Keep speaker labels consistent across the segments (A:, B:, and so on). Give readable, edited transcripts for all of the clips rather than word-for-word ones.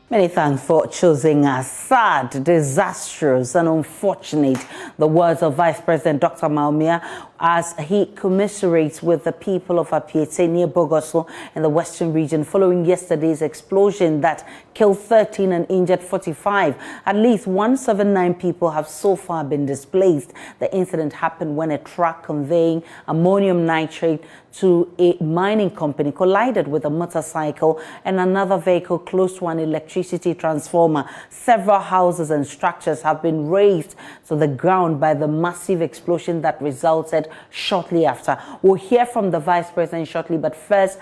A: Many thanks for choosing us. Sad, disastrous, and unfortunate, the words of Vice President Dr. Maumia as he commiserates with the people of APEATSE near Bogoso in the western region following yesterday's explosion that killed 13 and injured 45. At least 179 people have so far been displaced. The incident happened when a truck conveying ammonium nitrate to a mining company collided with a motorcycle and another vehicle close to an electricity transformer. Several houses and structures have been razed to the ground by the massive explosion that resulted shortly after. We'll hear from the Vice President shortly, but first,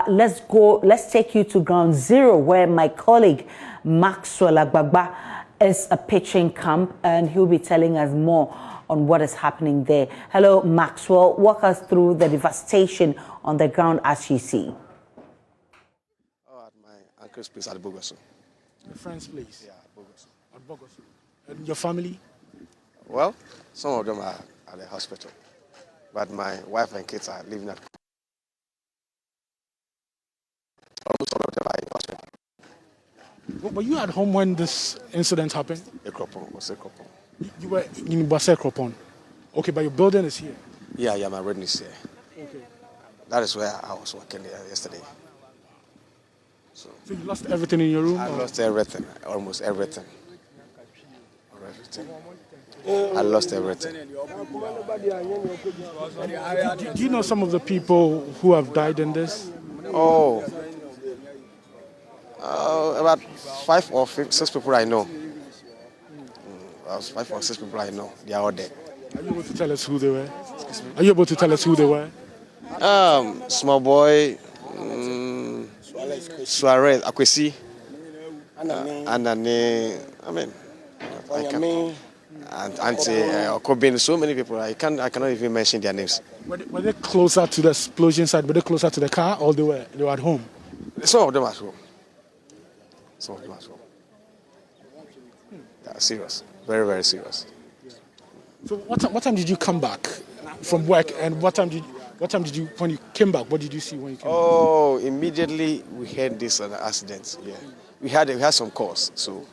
A: let's take you to ground zero where my colleague Maxwell Agbagba is pitching camp, and he'll be telling us more on what is happening there. Hello, Maxwell. Walk us through the devastation on the ground as you see.
B: Oh, at my uncle's place at Bogoso.
C: Your friend's place?
B: Yeah, at Bogoso.
C: At Bogoso. And your family?
B: Well, some of them are at the hospital, but my wife and kids are living at. Almost all of them are in hospital.
C: Were you at home when this incident happened?
B: Ekropon, was Ekropon.
C: You were in Ekropon. Okay, but your building is here.
B: Yeah, my wedding is here.
C: Okay.
B: That is where I was working yesterday.
C: So you lost everything in your room?
B: I lost everything, almost everything. I lost everything.
C: Do you know some of the people who have died in this?
B: Oh, about 5 or 6 people I know. 5 or 6 people I know. They are all dead.
C: Are you able to tell us who they were? Are you able to tell us who they were?
B: Small boy, Suarez, Akwesi, Anane, and Auntie Okobin, so many people. I cannot even mention their names.
C: Were they closer to the explosion site? Were they closer to the car, or they were at home?
B: Some of them at home. Some of them at home. They are serious, very, very serious.
C: So what time did you come back from work, and what time did you when you came back? What did you see when you came back?
B: Oh, immediately we heard this accident. Yeah, we had some calls, so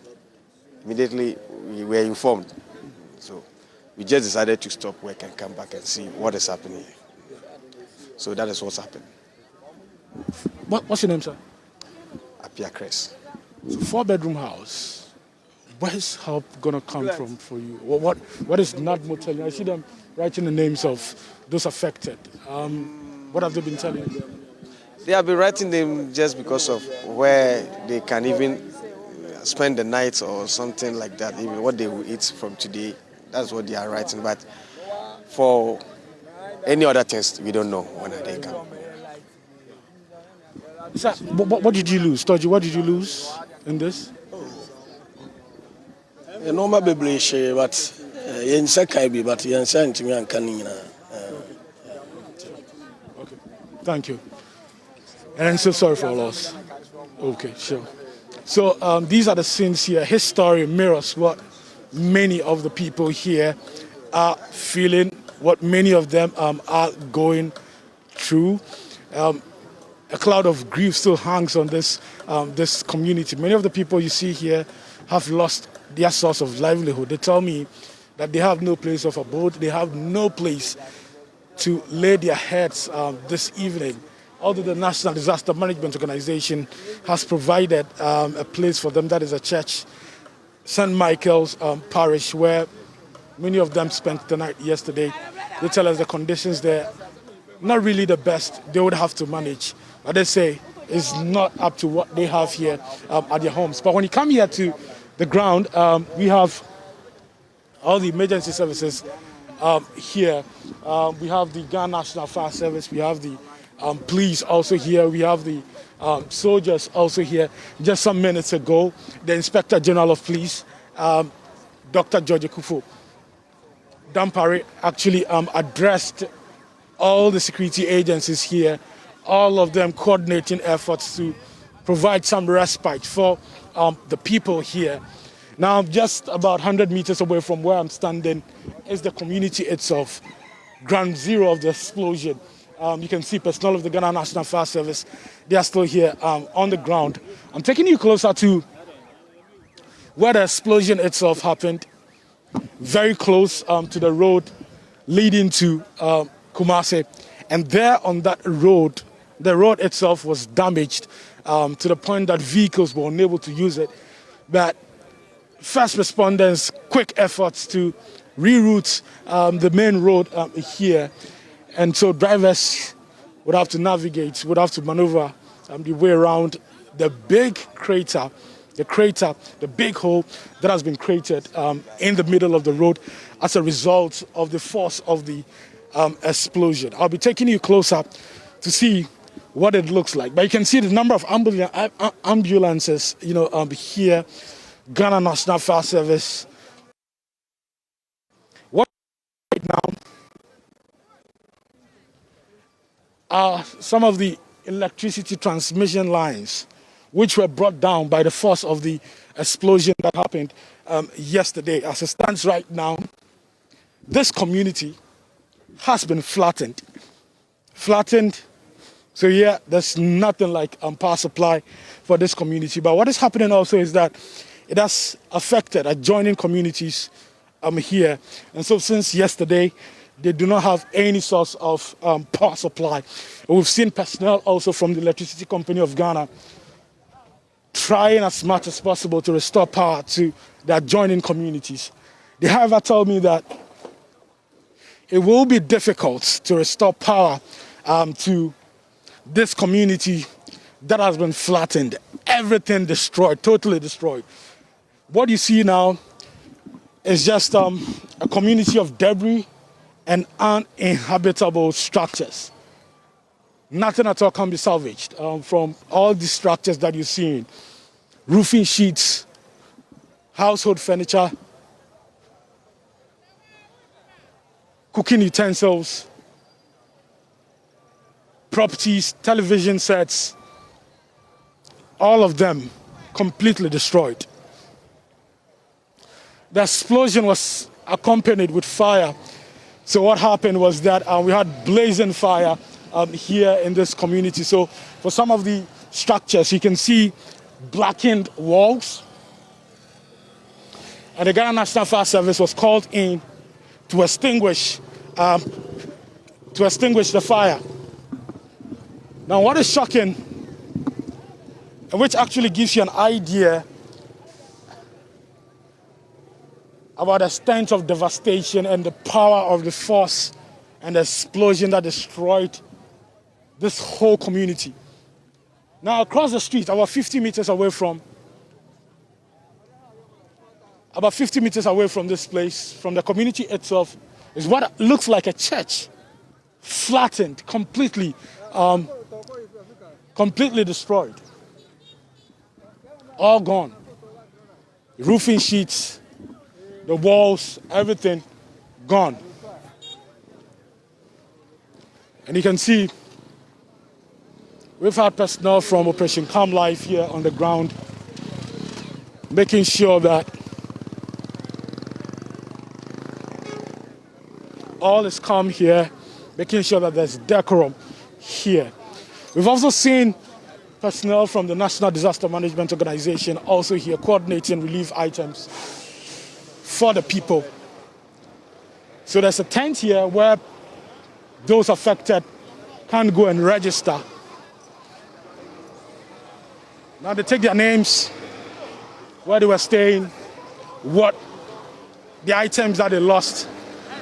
B: immediately we were informed. So we just decided to stop work and come back and see what is happening. So that is what's happened.
C: What's your name, sir?
B: APEATSE.
C: So 4-bedroom house. Where's help gonna come from for you? What is NADMO telling you? I see them writing the names of those affected. What have they been telling you?
B: They have been writing them just because of where they can even spend the night or something like that, even what they will eat from today. That's what they are writing. But for any other things, we don't know when they come.
C: Sir, what did you lose? Toji, what did you lose in this?
D: A normal baby, but in Sakai, but you sent me and Canina.
C: Okay, thank you. And I'm so sorry for loss. Okay, sure. So these are the scenes here. His story mirrors what many of the people here are feeling, what many of them are going through. A cloud of grief still hangs on this community. Many of the people you see here have lost their source of livelihood. They tell me that they have no place of abode. They have no place to lay their heads this evening. Although the National Disaster Management Organization has provided a place for them, that is a church, St. Michael's Parish, where many of them spent the night yesterday. They tell us the conditions there, not really the best. They would have to manage. But they say it's not up to what they have here at their homes. But when you come here to the ground, we have all the emergency services here. We have the Ghana National Fire Service. We have the police also here. We have the soldiers also here. Just some minutes ago, the Inspector General of Police, Dr. George Kufo Dampare, actually addressed all the security agencies here, all of them coordinating efforts to provide some respite for the people here. Now, just about 100 meters away from where I'm standing is the community itself, ground zero of the explosion. You can see personnel of the Ghana National Fire Service. They are still here on the ground. I'm taking you closer to where the explosion itself happened, very close to the road leading to Kumasi. And there on that road, the road itself was damaged to the point that vehicles were unable to use it. But first responders, quick efforts to reroute the main road here. And so drivers would have to navigate, would have to maneuver the way around the big crater, the big hole that has been created in the middle of the road as a result of the force of the explosion. I'll be taking you closer to see what it looks like. But you can see the number of ambulances, here, Ghana National Fire Service. What right now are some of the electricity transmission lines which were brought down by the force of the explosion that happened yesterday. As it stands right now, this community has been flattened. So yeah, there's nothing like power supply for this community. But what is happening also is that it has affected adjoining communities here. And so since yesterday, they do not have any source of power supply. We've seen personnel also from the Electricity Company of Ghana trying as much as possible to restore power to the adjoining communities. They however told me that it will be difficult to restore power to this community that has been flattened, everything destroyed, totally destroyed. What you see now is just a community of debris and uninhabitable structures. Nothing at all can be salvaged from all these structures that you're seeing. Roofing sheets, household furniture, cooking utensils, properties, television sets, all of them completely destroyed. The explosion was accompanied with fire. So what happened was that we had blazing fire here in this community. So for some of the structures, you can see blackened walls. And the Ghana National Fire Service was called in to extinguish the fire. Now, what is shocking, and which actually gives you an idea about the extent of devastation and the power of the force and the explosion that destroyed this whole community. Now, across the street, about 50 meters away from this place, from the community itself, is what looks like a church, flattened, completely destroyed. All gone. Roofing sheets, the walls, everything gone. And you can see we've had personnel from Operation Calm Life here on the ground, making sure that all is calm here, making sure that there's decorum here. We've also seen personnel from the National Disaster Management Organization also here coordinating relief items for the people. So there's a tent here where those affected can go and register. Now they take their names, where they were staying, what the items that they lost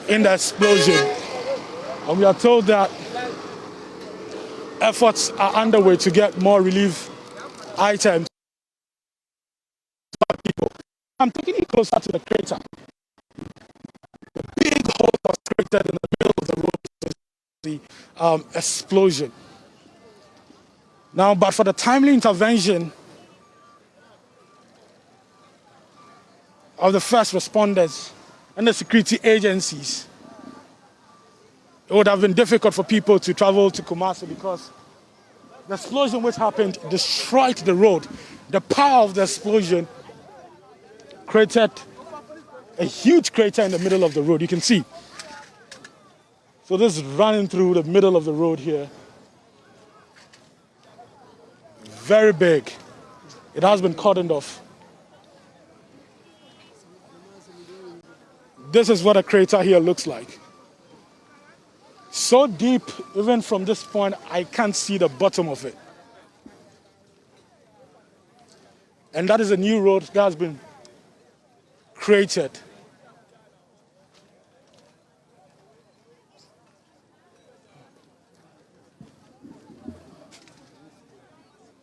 C: in the explosion. And we are told that efforts are underway to get more relief items to people. I'm taking you closer to the crater. The big hole was created in the middle of the road, the explosion. Now, but for the timely intervention of the first responders and the security agencies, it would have been difficult for people to travel to Kumasi because the explosion which happened destroyed the road. The power of the explosion created a huge crater in the middle of the road. You can see. So this is running through the middle of the road here. Very big. It has been cordoned off. This is what a crater here looks like. So deep, even from this point, I can't see the bottom of it. And that is a new road that has been created.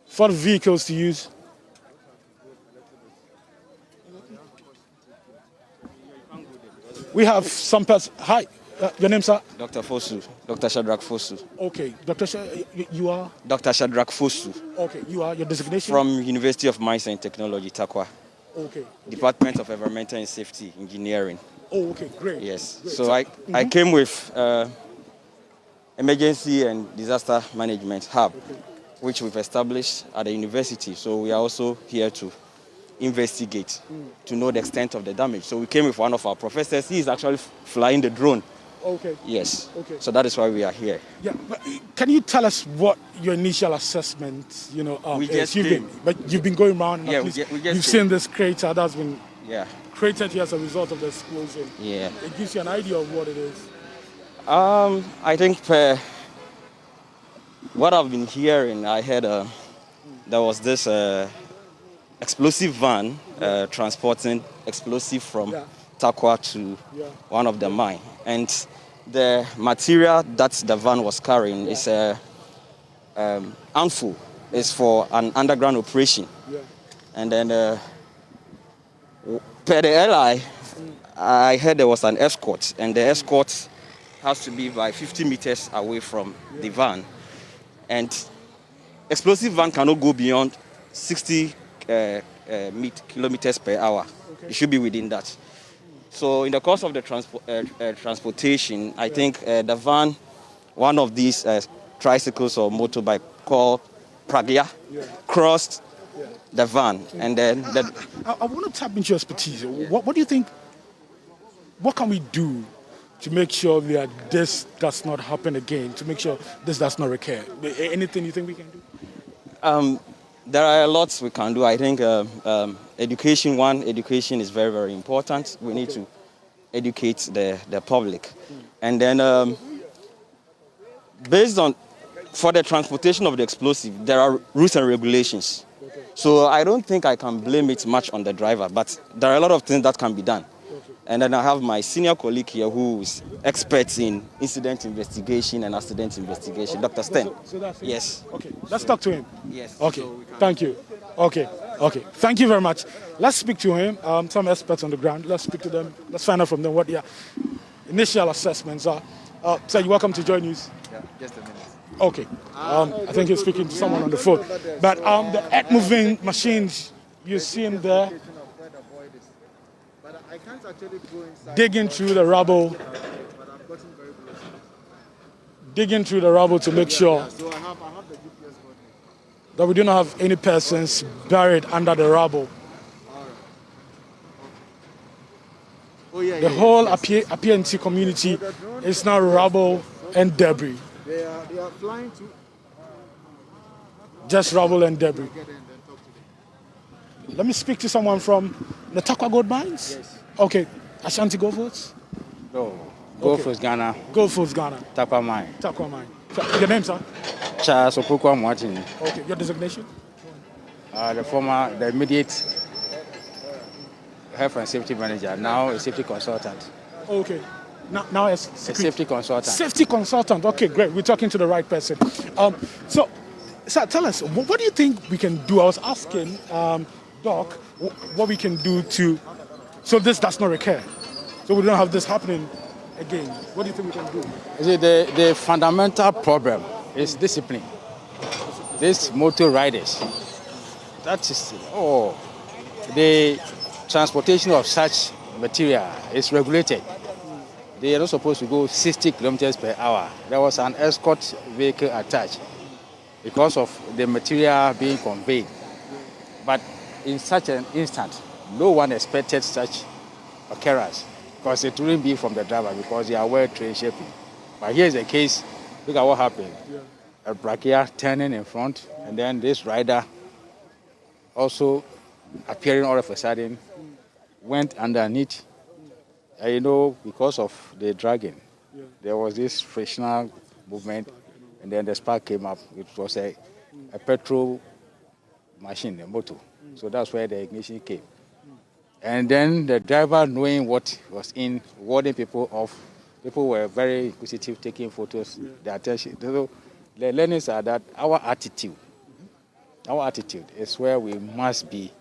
C: For the vehicles to use. We have some person. Hi, your name, sir?
E: Dr. Fosu, Dr. Shadrach Fosu.
C: Okay, you are?
E: Dr. Shadrach Fosu.
C: Okay, you are, your designation?
E: From University of Mines and Technology, Takwa.
C: Okay.
E: Department of Environmental and Safety Engineering.
C: Oh, okay, great.
E: Yes,
C: great.
E: so I came with Emergency and Disaster Management Hub, which we've established at the university. So we are also here to investigate, to know the extent of the damage. So we came with one of our professors. He is actually flying the drone.
C: Okay.
E: Yes.
C: Okay.
E: So that is why we are here.
C: Yeah, but can you tell us what your initial assessment,
E: we
C: is?
E: just came.
C: But you've been going around and
E: Yeah,
C: at least
E: we just
C: you've
E: came.
C: seen this crater that's been created here as a result of the explosion.
E: Yeah.
C: It gives you an idea of what it is.
E: I think what I've been hearing, I heard there was this explosive van transporting explosive from Takwa to one of the mine. And the material that the van was carrying is a handful. It's for an underground operation. Yeah. And then per the LI, I heard there was an escort, and the escort has to be by 50 meters away from the van. And explosive van cannot go beyond 60 kilometers per hour. Okay. It should be within that. So in the course of the transportation, I think the van, one of these tricycles or motorbike called Pragya, crossed the van. And then...
C: I want to tap into your expertise. What do you think, what can we do to make sure that this does not happen again, to make sure this does not recur? Anything you think we can do?
E: There are a lot we can do. I think education is very, very important. We need to educate the public. And then based on, for the transportation of the explosive, there are rules and regulations. So I don't think I can blame it much on the driver, but there are a lot of things that can be done. And then I have my senior colleague here who is expert in incident investigation and accident investigation, Dr. Sten.
C: So that's it?
E: Yes.
C: Okay, let's talk to him.
E: Yes.
C: Okay, thank you. Okay, thank you very much. Let's speak to him, some experts on the ground. Let's speak to them. Let's find out from them what their initial assessments are. Sir, you're welcome to JoyNews.
F: Yeah, just a minute.
C: Okay, I think you're speaking to someone on the phone. But the earth-moving machines you see in there,
F: I can't actually go inside.
C: digging through the rubble.
F: But I've gotten very close.
C: Digging through the rubble to make sure
F: So I have the GPS coordinates.
C: that we do not have any persons buried under the rubble.
F: Oh, yeah,
C: The whole APEATSE community is now rubble and debris.
F: They are flying to
C: Just rubble and debris.
F: get in and then talk to them.
C: Let me speak to someone from the Takwa Gold Mines.
F: Yes.
C: Okay, Ashanti Go Votes.
G: Go First Ghana.
C: Go Foods Ghana.
G: Takwa Mine.
C: Takwa Mine. So, your name, sir?
G: Charles Opukwa Martin.
C: Okay, your designation?
G: The immediate health and safety manager, now a safety consultant.
C: Okay. Now as
G: A safety consultant.
C: Safety consultant. Okay, great. We're talking to the right person. So, sir, tell us, what do you think we can do? I was asking Doc what we can do so this does not recur, so we don't have this happening again. What do you think we can do?
G: You see, the fundamental problem is discipline. These motor riders, that is, the transportation of such material is regulated. They are not supposed to go 60 kilometers per hour. There was an escort vehicle attached because of the material being conveyed. But in such an instant, no one expected such occurrence because it wouldn't be from the driver because they are well trained shaping. But here's the case. Look at what happened. A brachial turning in front, and then this rider also appearing all of a sudden went underneath I know because of the dragging, there was this frictional movement, and then the spark came up. It was a petrol machine, a motor. So that's where the ignition came. And then the driver, knowing what was in, warding people off, people were very inquisitive, taking photos, the attention. So the learnings are that our attitude is where we must be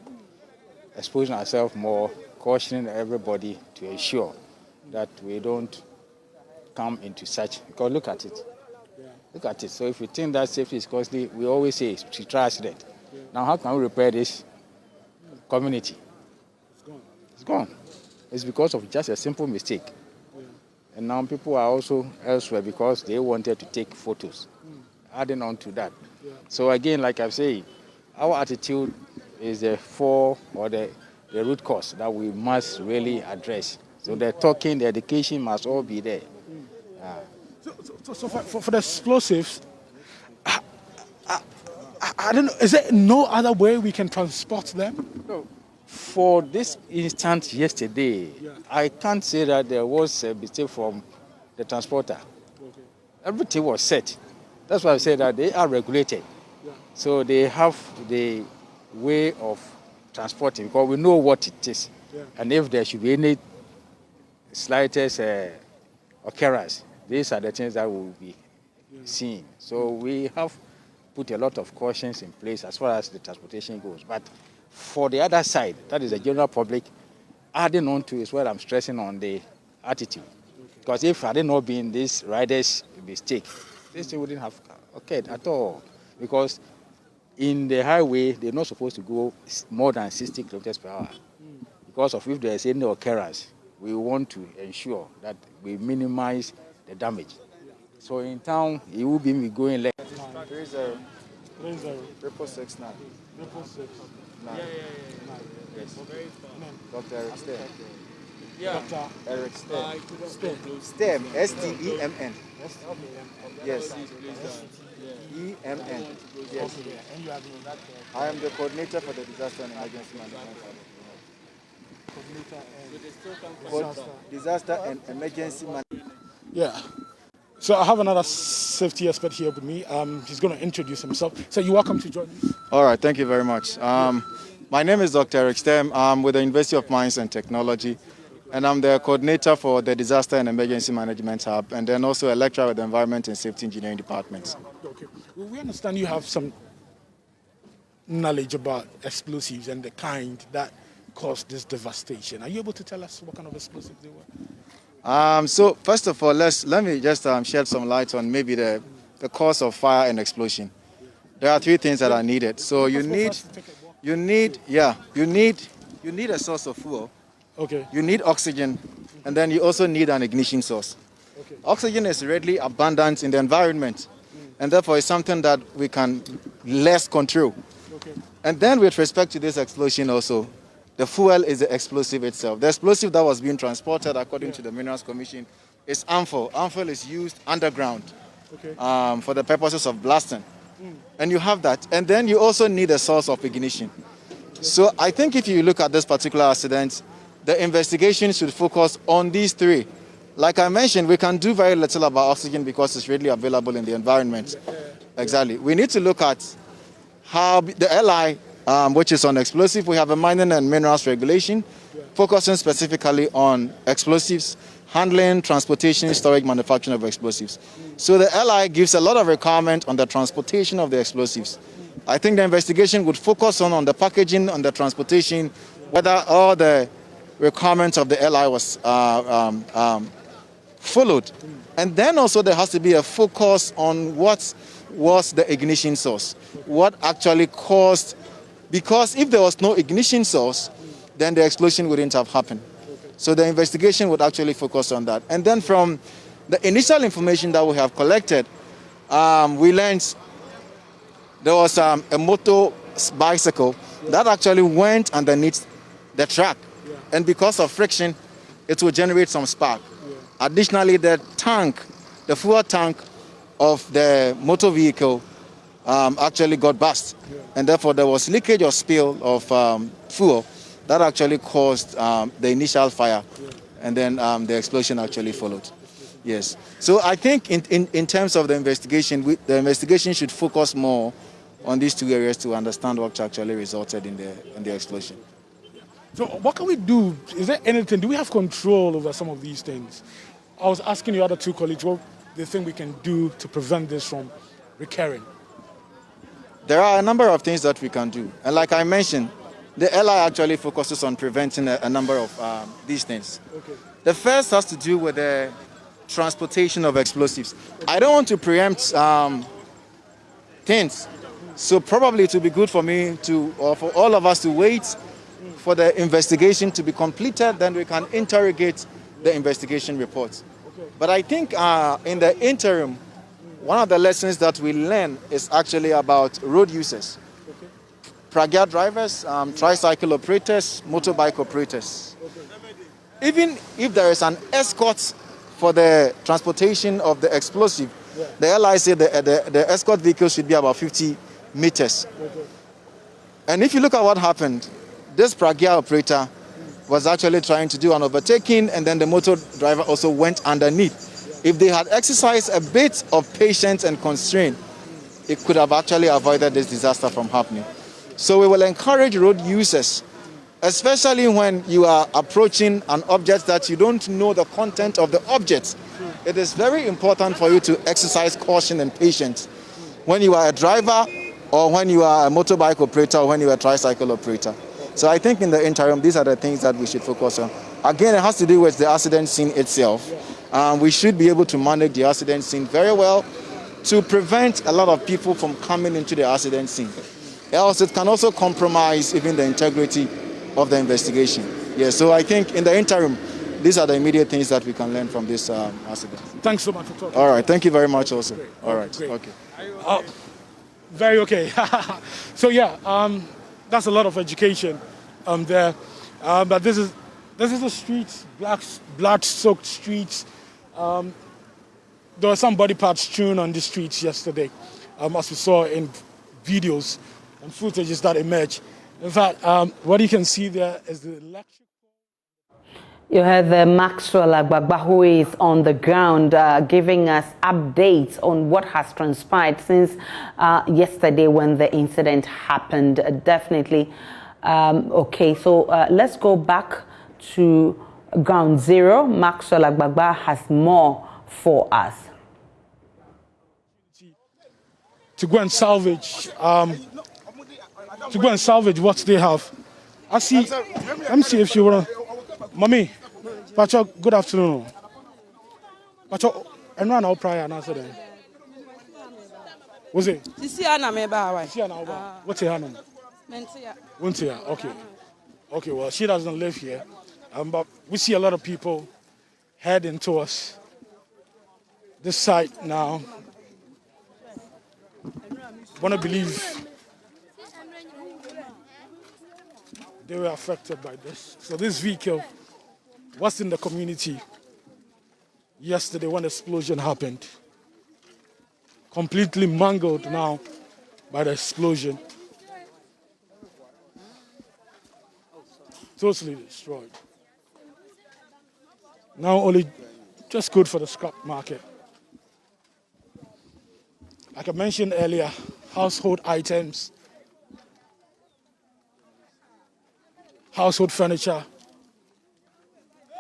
G: exposing ourselves more, cautioning everybody to ensure that we don't come into such, because look at it. Look at it. So if we think that safety is costly, we always say it's a accident. Now how can we repair this community? It's gone. It's because of just a simple mistake. And now people are also elsewhere because they wanted to take photos, adding on to that. So again, like I'm saying, our attitude is the root cause that we must really address. So the talking, the education must all be there.
C: So for the explosives, I don't know, is there no other way we can transport them?
G: No. For this instance yesterday, I can't say that there was a mistake from the transporter. Okay. Everything was set. That's why I say that they are regulated. So they have the way of transporting because we know what it is. And if there should be any slightest occurrence, these are the things that we will be seeing. So we have put a lot of cautions in place as far as the transportation goes. But for the other side, that is the general public, adding on to is what I'm stressing on the attitude. Because if had it not been this rider's mistake, this thing wouldn't have occurred at all. Because in the highway, they're not supposed to go more than 60 kilometers per hour. Because of if there's any occurrence, we want to ensure that we minimize the damage. So in town, it will be me going left.
F: 30. 669. Yes. Dr. Eric Stem. Dr. Eric Stem. Stem. S-T-E-M-N. Yes. E-M-N. Yes. I am the coordinator for the disaster and emergency management. Disaster and emergency management.
C: Yeah. So I have another safety expert here with me. He's going to introduce himself. So you're welcome to join me.
F: All right, thank you very much. My name is Dr. Eric Stem. I'm with the University of Mines and Technology, and I'm the coordinator for the Disaster and Emergency Management Hub, and then also a lecturer with the Environment and Safety Engineering Department.
C: Okay. Well, we understand you have some knowledge about explosives and the kind that caused this devastation. Are you able to tell us what kind of explosives they were?
F: So first of all, let me just shed some light on maybe the cause of fire and explosion. There are three things that are needed. So you need a source of fuel.
C: Okay.
F: You need oxygen, and then you also need an ignition source. Okay. Oxygen is readily abundant in the environment, and therefore it's something that we can less control. Okay. And then with respect to this explosion also, the fuel is the explosive itself. The explosive that was being transported, according to the Minerals Commission, is amphil. Amphil is used underground for the purposes of blasting. And you have that. And then you also need a source of ignition. So I think if you look at this particular accident, the investigation should focus on these three. Like I mentioned, we can do very little about oxygen because it's readily available in the environment. Exactly. We need to look at how the LI, which is on explosive, we have a mining and minerals regulation, focusing specifically on explosives, handling, transportation, storage, manufacturing of explosives. So the LI gives a lot of requirement on the transportation of the explosives. I think the investigation would focus on the packaging, on the transportation, whether all the requirements of the LI was followed. And then also there has to be a focus on what was the ignition source, what actually caused, because if there was no ignition source, then the explosion wouldn't have happened. So the investigation would actually focus on that. And then from the initial information that we have collected, we learned there was a motor bicycle that actually went underneath the track. And because of friction, it will generate some spark. Additionally, the tank, the fuel tank of the motor vehicle actually got burst. And therefore, there was leakage or spill of fuel that actually caused the initial fire. and then the explosion actually followed. Yes. So I think in terms of the investigation, the investigation should focus more on these two areas to understand what actually resulted in the explosion.
C: So what can we do? Is there anything? Do we have control over some of these things? I was asking the other two colleagues what they think we can do to prevent this from recurring.
F: There are a number of things that we can do. And like I mentioned, the LI actually focuses on preventing a number of these things.
C: Okay.
F: The first has to do with the transportation of explosives. I don't want to preempt things. So probably it would be good for me to, or for all of us to wait for the investigation to be completed, then we can interrogate the investigation reports.
C: Okay.
F: But I think in the interim, one of the lessons that we learn is actually about road users.
C: Okay.
F: Pragya drivers, tricycle operators, motorbike operators.
C: Okay.
F: Even if there is an escort for the transportation of the explosive,
C: yeah,
F: the LI say the escort vehicle should be about 50 meters.
C: Okay.
F: And if you look at what happened, this Pragya operator was actually trying to do an overtaking, and then the motor driver also went underneath. If they had exercised a bit of patience and constraint, it could have actually avoided this disaster from happening. So we will encourage road users, especially when you are approaching an object that you don't know the content of the object. It is very important for you to exercise caution and patience when you are a driver, or when you are a motorbike operator, or when you are a tricycle operator. So I think in the interim, these are the things that we should focus on. Again, it has to do with the accident scene itself. We should be able to manage the accident scene very well to prevent a lot of people from coming into the accident scene. Else it can also compromise even the integrity of the investigation. Yeah, so I think in the interim, these are the immediate things that we can learn from this accident.
C: Thanks so much for talking.
F: All right, thank you very much also.
C: Great.
F: All right,
C: Great.
F: okay.
C: Very okay. So yeah, that's a lot of education there. But this is the streets, blood-soaked streets. There were some body parts strewn on the streets yesterday, as we saw in videos and footages that emerged. In fact, what you can see there is the electric.
A: You heard the Maxwell Agbagba, who is on the ground giving us updates on what has transpired since yesterday when the incident happened. Definitely. Okay, so let's go back to ground zero. Maxwell Agbagba has more for us.
C: To go and salvage, what they have. I see. Let me see if she wanna. Mommy, Pacho, good afternoon. Pacho, and run out prior and answer them. Was it? What's her name? Wintia. Okay. Okay, well, she doesn't live here. But we see a lot of people heading towards this site now. Want to believe they were affected by this. So this vehicle was in the community yesterday when the explosion happened. Completely mangled now by the explosion. Totally destroyed. Now only just good for the scrap market. Like I mentioned earlier, household items, household furniture,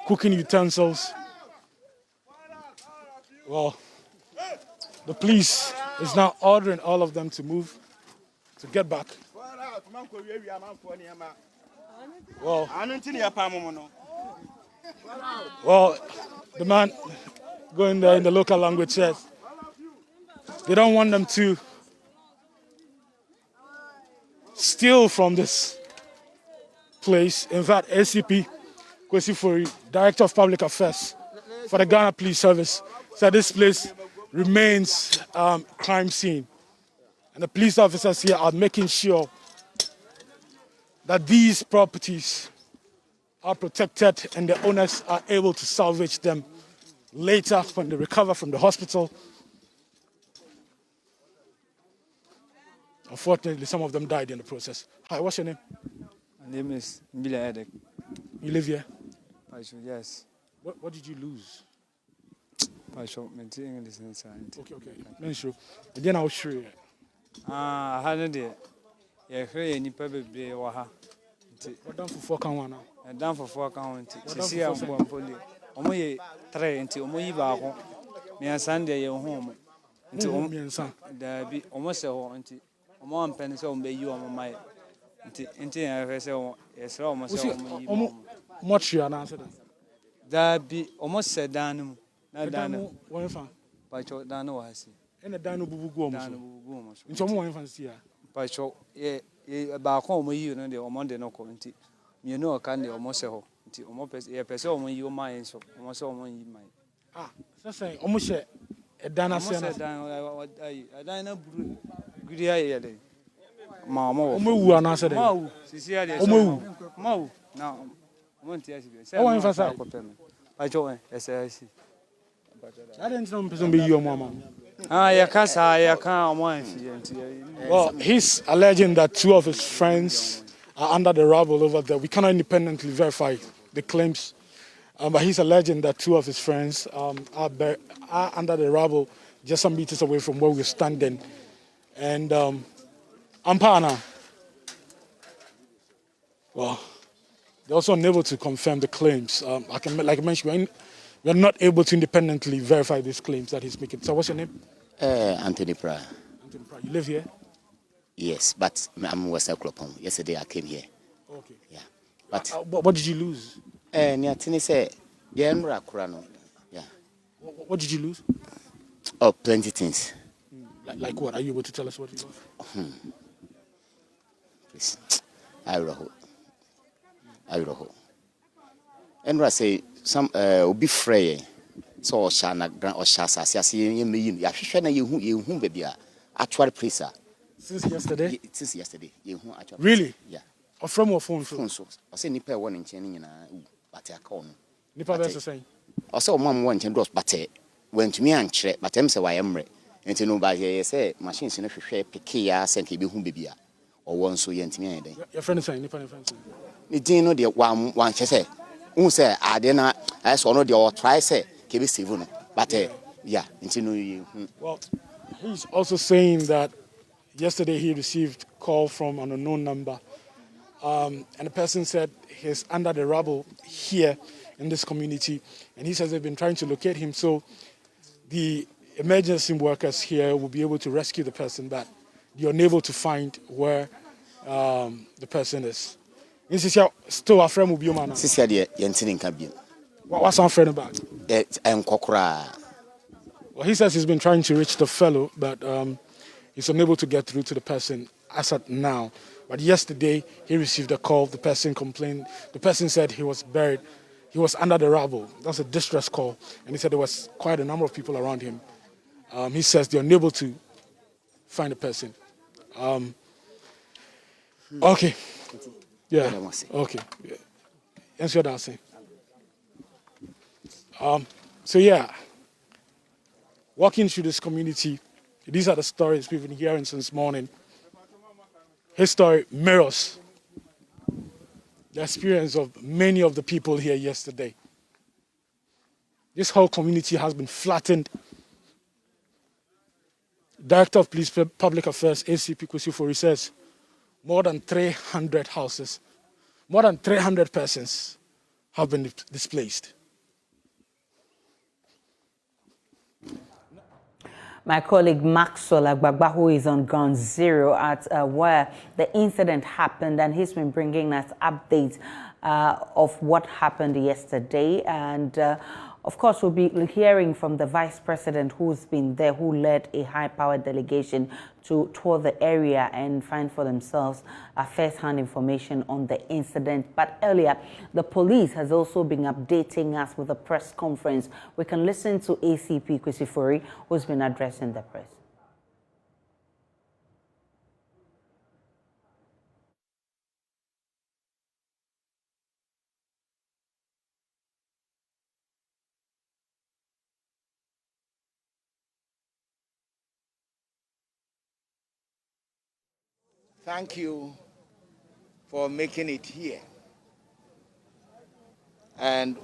C: cooking utensils. Well, the police is now ordering all of them to move, to get back. Well, the man going there in the local language says they don't want them to steal from this place. In fact, ACP Kwesi Fori, Director of Public Affairs for the Ghana Police Service, said this place remains crime scene. And the police officers here are making sure that these properties are protected and the owners are able to salvage them later when they recover from the hospital. Unfortunately, some of them died in the process. Hi, what's your name?
H: My name is Mbila Edek.
C: You live here?
H: Yes.
C: What did you lose? Okay. No issue. Again, I'll show you.
H: I had it. Yeah, any pebble be or ha.
C: What done for 4 can one now?
H: And down for 4 county. See, I'm going fully. Omoye tray into Omoiba. Me and Sunday, your home. Into there be almost a home. Omo and pennies on be you on my. Into I say, yes, almost
C: much you answer that.
H: There be almost said down. Not down.
C: One fan.
H: By Cho Dano, I see.
C: And a dino boo go almost. In some one fancy.
H: By Cho, about home you know the Monday no quality. You know, candy almost a home. Almost a person you mind so almost all my mind.
C: Ah, that's saying almost a dana said,
H: I dine good idea. Mamma,
C: Omo, and answered.
H: Mo, Mo, now, I want to say, one for I join, as I see.
C: I didn't know person be your mama.
H: Ah, I can't want.
C: Well, he's alleging that 2 of his friends are under the rubble over there. We cannot independently verify the claims, but he's alleging that 2 of his friends are under the rubble, just some meters away from where we're standing. And Ampana, well, they're also unable to confirm the claims. Like I mentioned, we're not able to independently verify these claims that he's making. So what's your name?
I: Anthony Pryor.
C: Anthony Pryor. You live here?
I: Yes, but I'm West Oklahoma. Yesterday I came here.
C: Okay.
I: Yeah. But
C: what did you lose?
I: Yeah.
C: What did you lose?
I: Oh, plenty things.
C: Like what? Are you able to tell us what you lost?
I: Please. I will. And I say some be free. So Shana Grand or Shasa, I see you, Yashana, you baby. Actual place.
C: Since yesterday?
I: Since yesterday.
C: Really?
I: Yeah.
C: Or from or phone?
I: So I say Nipa 1 in Cheney, but I call
C: Nipa is the same.
I: I saw Mom 1 and dos, but went to me and check, but I'm so I am ready. And to know by here, say, machines in a share, Pikia, sent he be whom be or one so young to me.
C: Your friend is saying, Nipa friends.
I: You didn't know the one, she said, who say, I didn't, I saw no the or try, say, Kibby Sivuno, but yeah, into you.
C: Well, he's also saying that yesterday he received a call from an unknown number, and the person said he's under the rubble here in this community, and he says they've been trying to locate him. So the emergency workers here will be able to rescue the person, but you're unable to find where the person is. This is still a friend will be your man.
I: Sister, Yentin cabin.
C: What's our friend about?
I: And Kokra.
C: Well, he says he's been trying to reach the fellow, but he's unable to get through to the person as of now. But yesterday, he received a call. The person complained. The person said he was buried. He was under the rubble. That's a distress call. And he said there was quite a number of people around him. He says they're unable to find the person. Okay. Yeah. Okay. Yeah. Answer that. So yeah, walking through this community, these are the stories we've been hearing since morning. His story mirrors the experience of many of the people here yesterday. This whole community has been flattened. Director of Police Public Affairs, ACP Kusifori, says more than 300 houses, more than 300 persons have been displaced.
A: My colleague Maxwell Agbagba, who is on ground zero at where the incident happened, and he's been bringing us updates of what happened yesterday. And of course, we'll be hearing from the Vice President who's been there, who led a high-powered delegation to tour the area and find for themselves first-hand information on the incident. But earlier, the police has also been updating us with a press conference. We can listen to ACP Kusifori, who's been addressing the press.
J: Thank you for making it here. And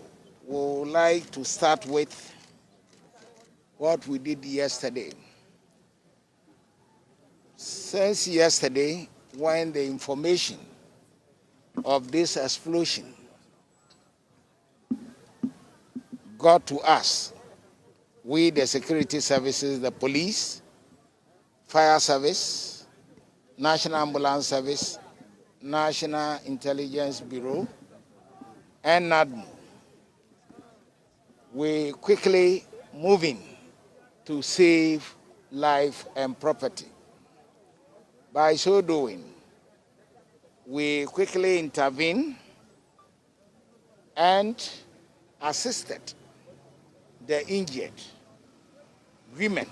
J: we would like to start with what we did yesterday. Since yesterday, when the information of this explosion got to us, we, the security services, the police, fire service, National Ambulance Service, National Intelligence Bureau, and NADMO, we quickly moving to save life and property. By so doing, we quickly intervened and assisted the injured, women,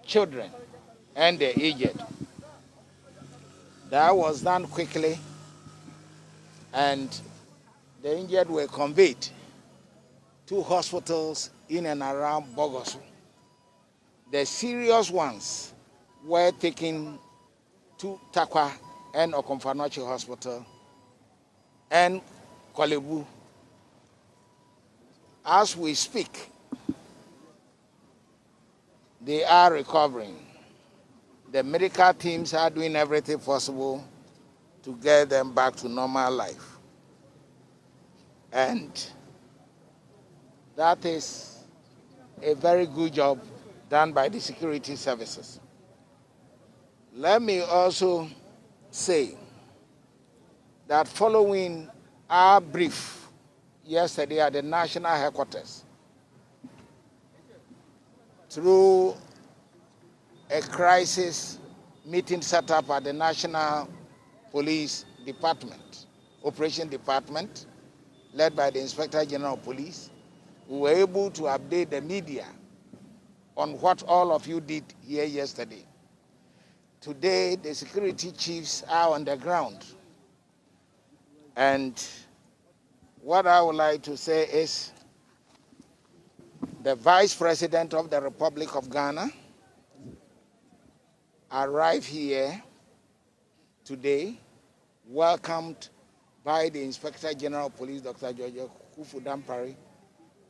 J: children, and the aged. That was done quickly, and the injured were conveyed to hospitals in and around Bogoso. The serious ones were taken to Takwa and Okomfanochi Hospital and Kolebu. As we speak, they are recovering. The medical teams are doing everything possible to get them back to normal life. And that is a very good job done by the security services. Let me also say that following our brief yesterday at the national headquarters, through a crisis meeting set up at the National Police Department, Operation Department, led by the Inspector General of Police, we were able to update the media on what all of you did here yesterday. Today, the security chiefs are on the ground. And what I would like to say is the Vice President of the Republic of Ghana arrived here today, welcomed by the Inspector General of Police, Dr. George Kufu-Dampari,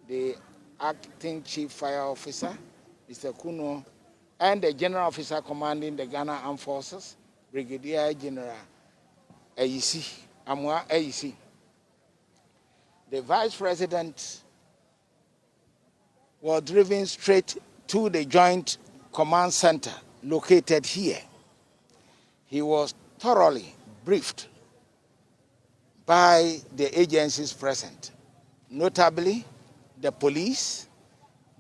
J: the Acting Chief Fire Officer, Mr. Kuno, and the General Officer commanding the Ghana Armed Forces, Brigadier General Amwa Ayisi. The Vice President was driven straight to the Joint Command Center located here. He was thoroughly briefed by the agencies present, notably the police,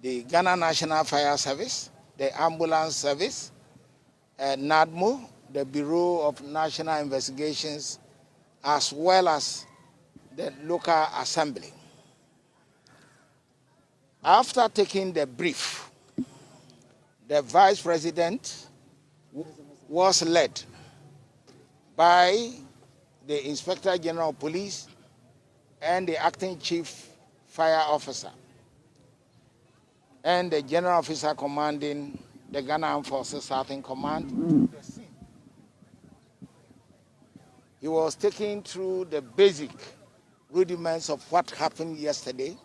J: the Ghana National Fire Service, the Ambulance Service, NADMO, the Bureau of National Investigations, as well as the local assembly. After taking the brief, the Vice President was led by the Inspector General of Police and the Acting Chief Fire Officer and the General Officer commanding the Ghana Armed Forces Southern Command. He was taken through the basic rudiments of what happened yesterday,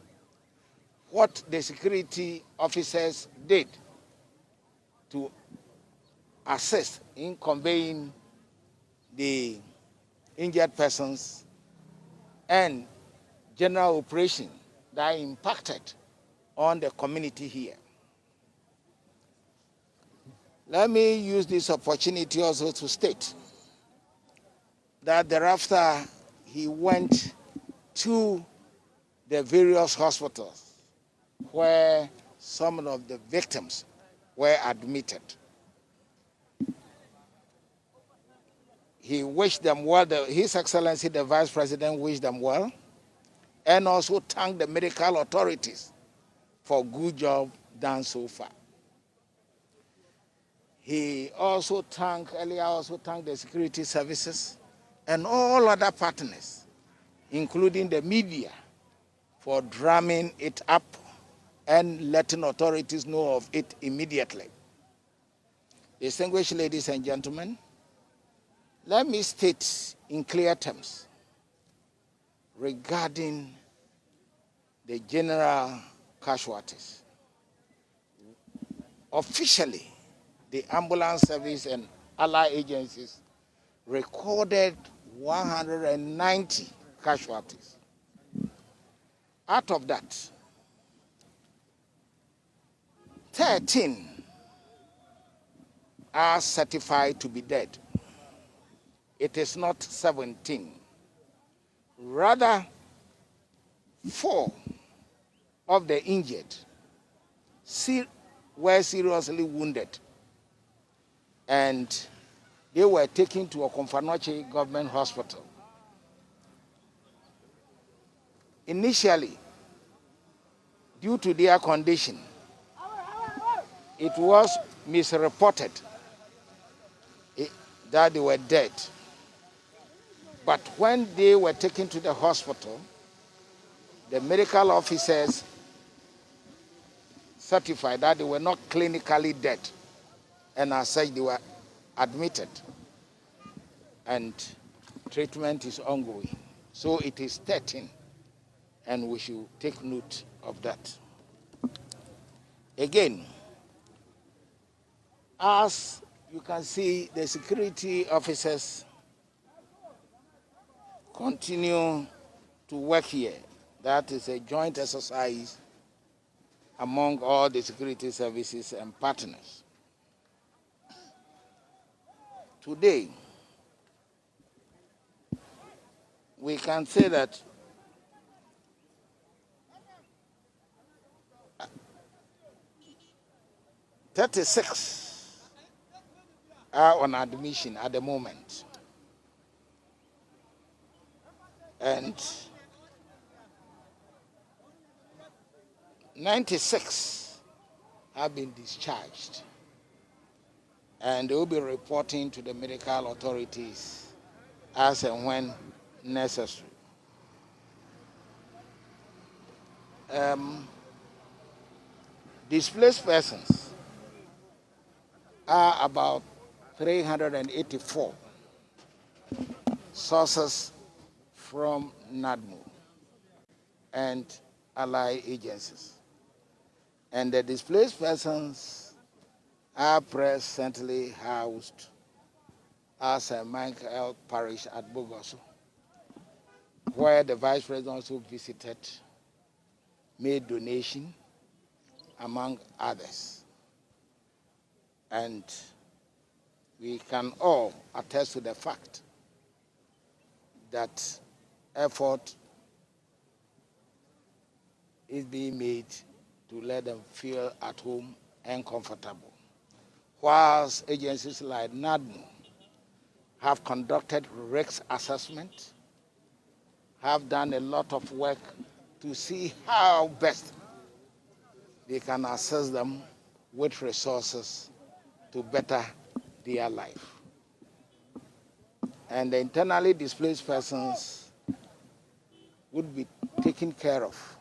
J: what the security officers did to assist in conveying the injured persons, and general operation that impacted on the community here. Let me use this opportunity also to state that thereafter he went to the various hospitals where some of the victims were admitted. He wished them well, His Excellency the Vice President wished them well, and also thanked the medical authorities for good job done so far. He also thanked the security services and all other partners, including the media, for drumming it up and letting authorities know of it immediately. Distinguished ladies and gentlemen, let me state in clear terms regarding the general casualties. Officially, the ambulance service and allied agencies recorded 190 casualties. Out of that, 13 are certified to be dead. It is not 17. Rather, 4 of the injured were seriously wounded, and they were taken to a Okomfanoche government hospital. Initially, due to their condition, it was misreported that they were dead. But when they were taken to the hospital, the medical officers certified that they were not clinically dead, and as such they were admitted, and treatment is ongoing. So it is 13, and we should take note of that. Again, as you can see, the security officers continue to work here. That is a joint exercise among all the security services and partners. Today, we can say that "36 are on admission at the moment, and 96 have been discharged, and they will be reporting to the medical authorities as and when necessary. Displaced persons are about 384 sources from NADMO and allied agencies. And the displaced persons are presently housed at St. Michael Parish at Bogoso, where the Vice President also visited, made donation, among others. And we can all attest to the fact that effort is being made to let them feel at home and comfortable. Whilst agencies like NADMO have conducted risk assessment, have done a lot of work to see how best they can assess them with resources to better their life. And the internally displaced persons would be taken care of,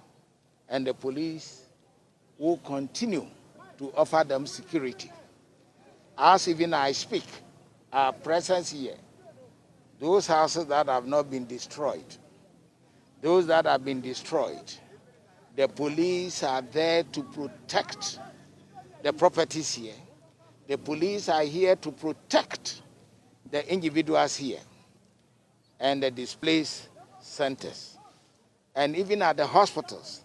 J: and the police will continue to offer them security. As even I speak, our presence here, those houses that have not been destroyed, those that have been destroyed, the police are there to protect the properties here. The police are here to protect the individuals here and the displaced centers. And even at the hospitals,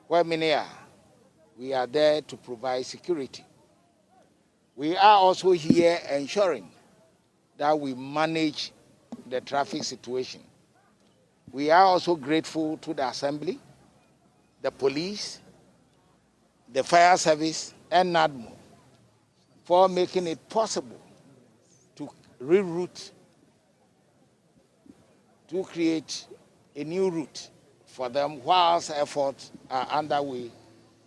J: where many are, we are there to provide security. We are also here ensuring that we manage the traffic situation. We are also grateful to the Assembly, the police, the fire service, and NADMO for making it possible to reroute, to create a new route for them whilst efforts are underway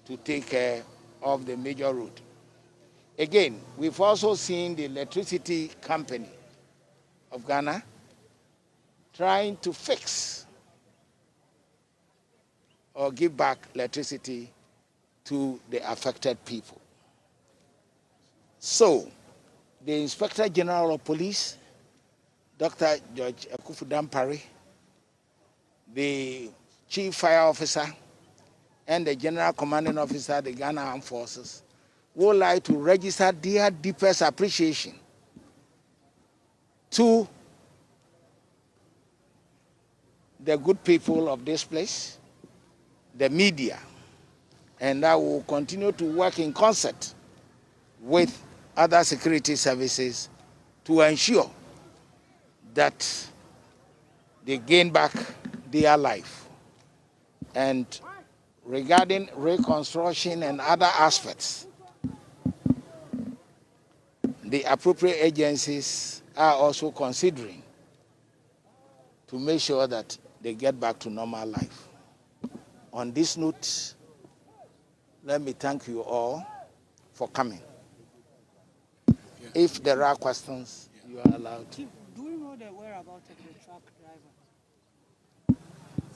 J: to take care of the major route. Again, we've also seen the electricity company of Ghana trying to fix or give back electricity to the affected people. So, the Inspector General of Police, Dr. George Akufu Dampari, the Chief Fire Officer, and the General Commanding Officer, the Ghana Armed Forces, would like to register their deepest appreciation to the good people of this place, the media, and I will continue to work in concert with other security services to ensure that they gain back their life. And regarding reconstruction and other aspects, the appropriate agencies are also considering to make sure that they get back to normal life. On this note, let me thank you all for coming. If there are questions, you are allowed to.
K: Do you know the whereabouts of the truck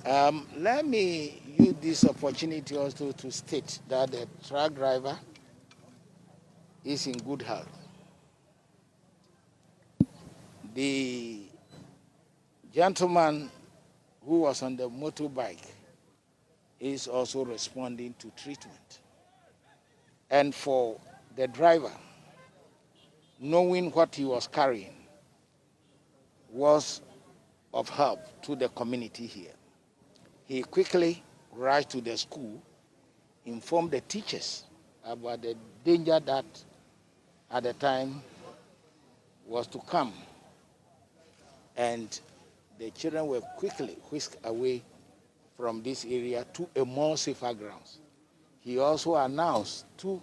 K: driver?
J: Let me use this opportunity also to state that the truck driver is in good health. The gentleman who was on the motorbike is also responding to treatment. And for the driver, knowing what he was carrying was of help to the community here. He quickly rushed to the school, informed the teachers about the danger that at the time was to come. And the children were quickly whisked away from this area to a more safer grounds. He also announced to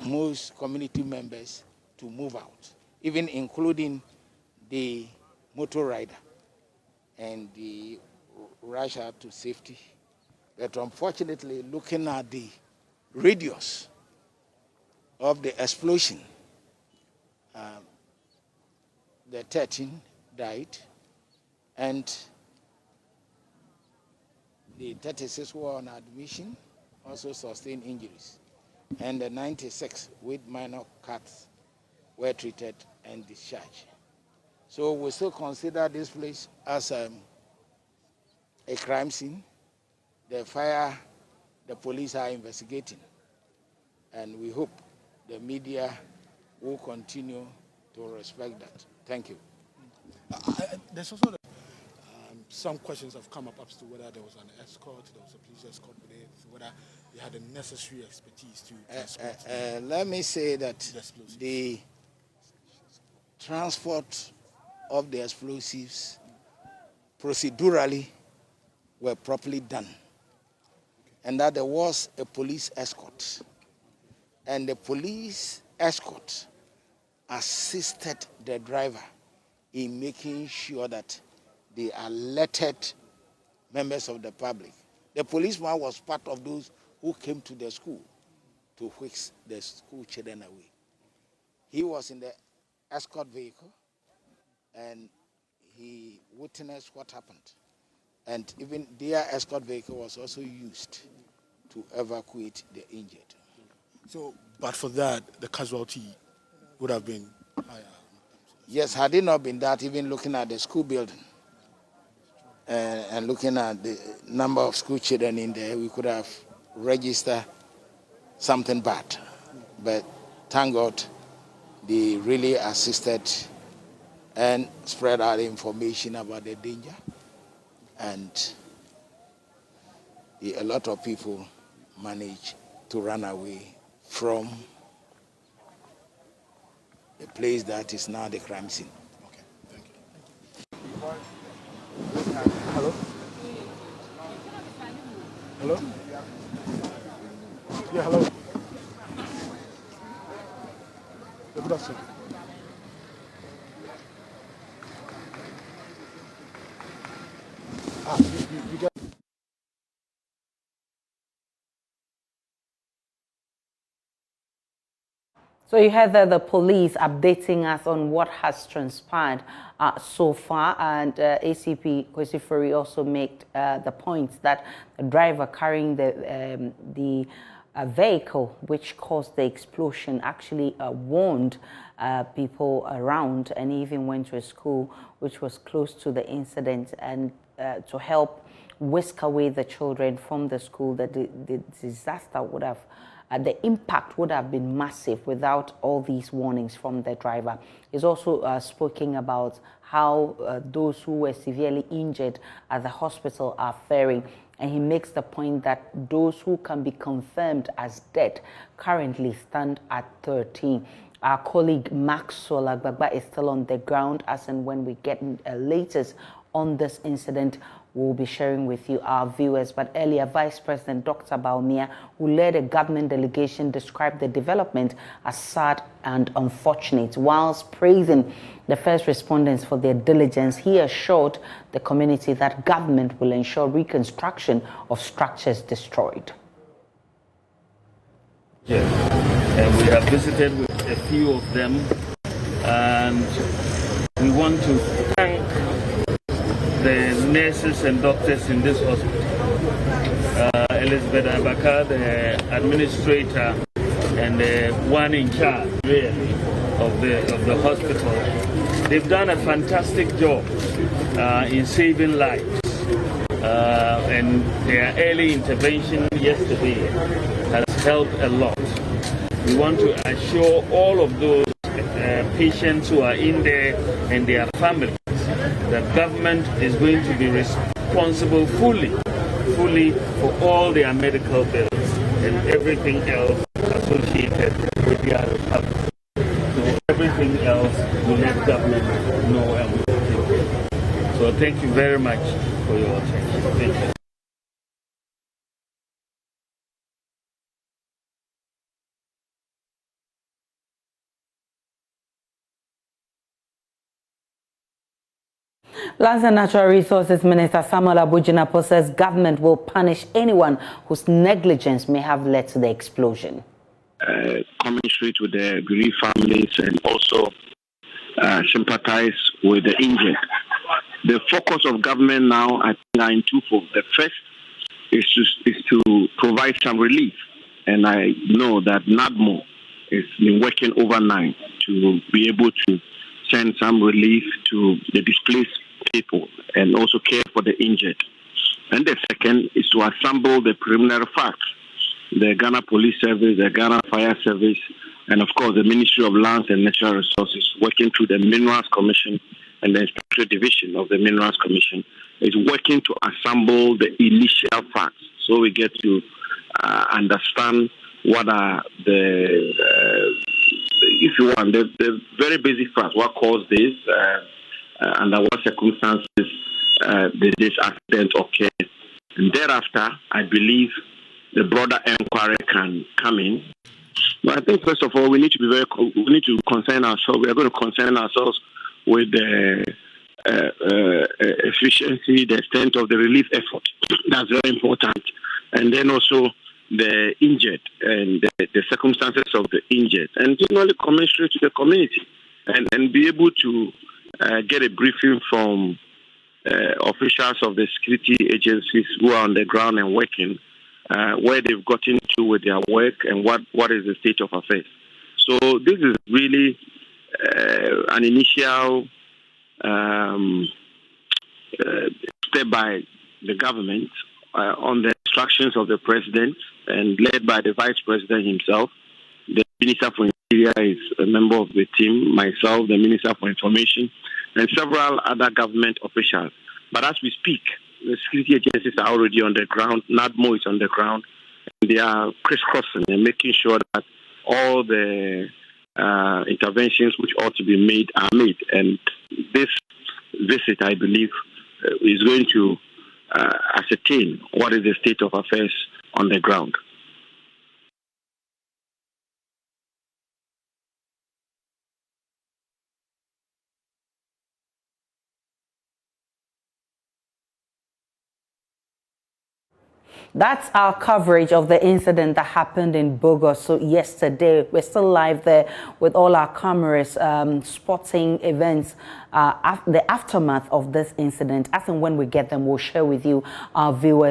J: most community members to move out, even including the motor rider and the rush out to safety. But unfortunately, looking at the radius of the explosion, the 13 died, and the 36 were on admission, also sustained injuries, and the 96 with minor cuts were treated and discharged. So we still consider this place as a crime scene. The fire, the police are investigating, and we hope the media will continue to respect that. Thank you.
C: There's also some questions have come up as to whether there was an escort, there was a police escort with it, whether they had the necessary expertise to transport.
J: Let me say that the transport of the explosives procedurally were properly done, and that there was a police escort, and the police escort assisted the driver in making sure that they alerted members of the public. The policeman was part of those who came to the school to whisk the school children away. He was in the escort vehicle, and he witnessed what happened. And even their escort vehicle was also used to evacuate the injured.
C: So, but for that, the casualty would have been higher.
J: Yes, had it not been that, even looking at the school building and looking at the number of school children in there, we could have registered something bad. But thank God, they really assisted and spread out information about the danger. And a lot of people managed to run away from the place that is now the crime scene.
C: Okay, thank you. Hello? Hello? Yeah, hello. Yeah, good afternoon. You get.
A: So you heard that the police updating us on what has transpired so far, and ACP Kwesi Fori also made the point that the driver carrying the vehicle which caused the explosion actually warned people around, and even went to a school which was close to the incident, and to help whisk away the children from the school. The disaster would have, the impact would have been massive without all these warnings from the driver. He's also speaking about how those who were severely injured at the hospital are faring. And he makes the point that those who can be confirmed as dead currently stand at 13. Our colleague Maxwell Agbagba is still on the ground, as and when we get latest on this incident, we'll be sharing with you, our viewers. But earlier, Vice President Dr. Bawumia, who led a government delegation, described the development as sad and unfortunate. Whilst praising the first respondents for their diligence, he assured the community that government will ensure reconstruction of structures destroyed.
L: Yes, and we have visited with a few of them, and we want to thank the nurses and doctors in this hospital. Elizabeth Abaka, the administrator and the one in charge, really, of the hospital. They've done a fantastic job in saving lives. And their early intervention yesterday has helped a lot. We want to assure all of those patients who are in there and their families that government is going to be responsible fully for all their medical bills and everything else associated with their recovery. So everything else we let government know and we will take care. So thank you very much for your attention. Thank you.
A: Lands and Natural Resources Minister Samuel Abujinapo says government will punish anyone whose negligence may have led to the explosion.
M: Commensurate with the bereaved families and also sympathize with the injured. The focus of government now, I think, are in twofold. The first is to provide some relief, and I know that NADMO has been working overnight to be able to send some relief to the displaced people and also care for the injured. And the second is to assemble the preliminary facts. The Ghana Police Service, the Ghana Fire Service, and of course the Ministry of Lands and Natural Resources, working through the Minerals Commission and the Inspectorate Division of the Minerals Commission, is working to assemble the initial facts so we get to understand what are the if you want, the very basic facts, what caused this, under what circumstances did this accident occur. And thereafter, I believe the broader inquiry can come in. But I think, first of all, we need to concern ourselves. We are going to concern ourselves with the efficiency, the extent of the relief effort. That's very important. And then also the injured and the circumstances of the injured, and generally commensurate to the community, and be able to get a briefing from officials of the security agencies who are on the ground and working, where they've gotten to with their work and what is the state of affairs. So this is really an initial step by the government on the instructions of the president and led by the vice president himself. The Minister for Interior is a member of the team, myself, the Minister for Information, and several other government officials. But as we speak, the security agencies are already on the ground. NADMO is on the ground. And they are crisscrossing and making sure that all the interventions which ought to be made are made. And this visit, I believe, is going to ascertain what is the state of affairs on the ground.
A: That's our coverage of the incident that happened in Bogor. So yesterday, we're still live there with all our cameras spotting events, the aftermath of this incident. As and when we get them, we'll share with you, our viewers.